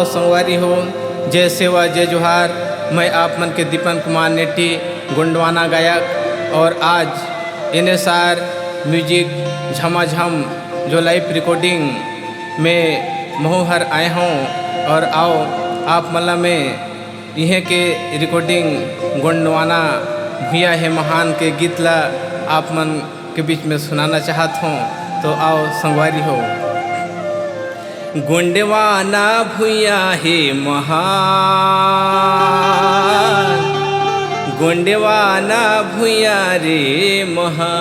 आओ संगवारी हो, जय सेवा जय जोहार। मैं आप मन के दीपन कुमार नेटी गुंडवाना गायक, और आज NSR म्यूजिक झमाझम जो लाइव रिकॉर्डिंग में महोहर आए हूँ। और आओ आप मला में यह के रिकॉर्डिंग गुंडवाना भैया है महान के गीत ला आप मन के बीच में सुनाना चाहत हूँ। तो आओ संगवारी हो। गुंडवाना भैया है महान, गुंडवाना भैया रे महान,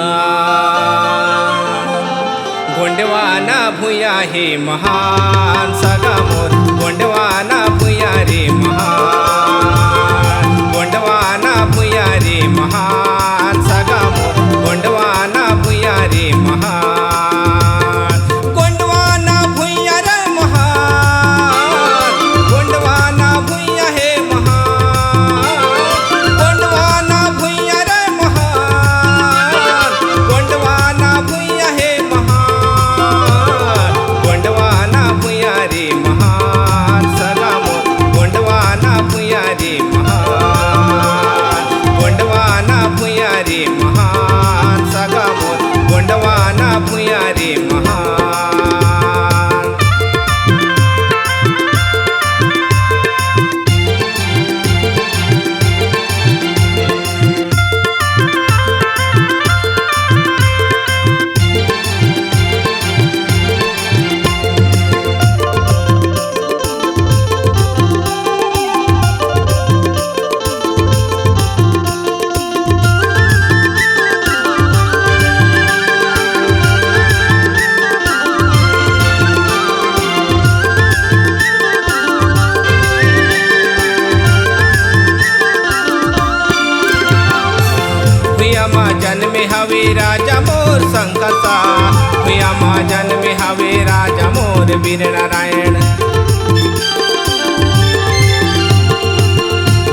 गुंडवाना भैया है महान सगा मोर, गुंडवाना भैया रे महान, गुंडवाना भैया रे महान सगा मोर, गुंडवाना भैया रे महान, गुंडवाना भैया रे महान, गुंडवाना भैया है महान, गुंडवाना भैया रे महान, गुंडवाना भैया है महान, गुंडवाना भैया रे महान सगा मोर, गुंडवाना भैया रे महान, गुंडवाना भैया रे महान सगा मोर, गुंडवाना भैया रे महान। जन्मे हवे राजा मोर संकसा, भैया माँ जन्मे हवे राजा मोर वीर नारायण,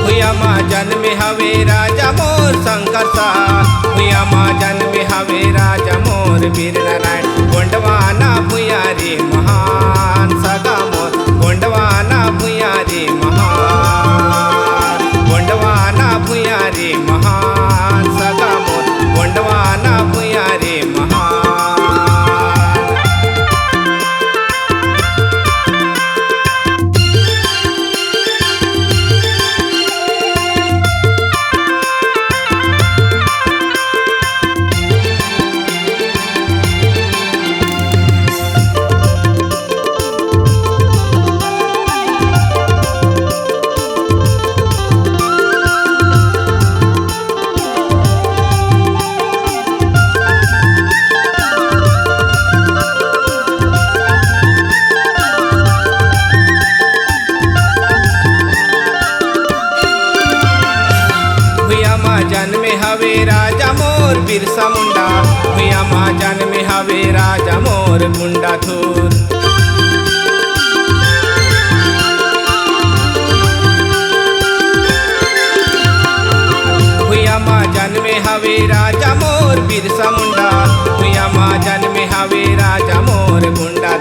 भैया माँ जन्मे हवे राजा मोर संकसा, भैया माँ जन्मे हवे राजा मोर वीर नारायण, गुंडवाना भैया रे महान सगा मोर, गुंडवाना भैया रे महान, गुंडवाना भैया रे महान सगा मोर, गुंडवाना भैया रे महान। जन्मे हवे राजा मोर बिरसा मुंडा, भैया माँ जन्मे हवे राजा मोर गुंडा थूर, भैया माँ जन्मे हवे राजा मोर बिरसा मुंडा, भैया माँ जन्मे हवे राजा मोर गुंडा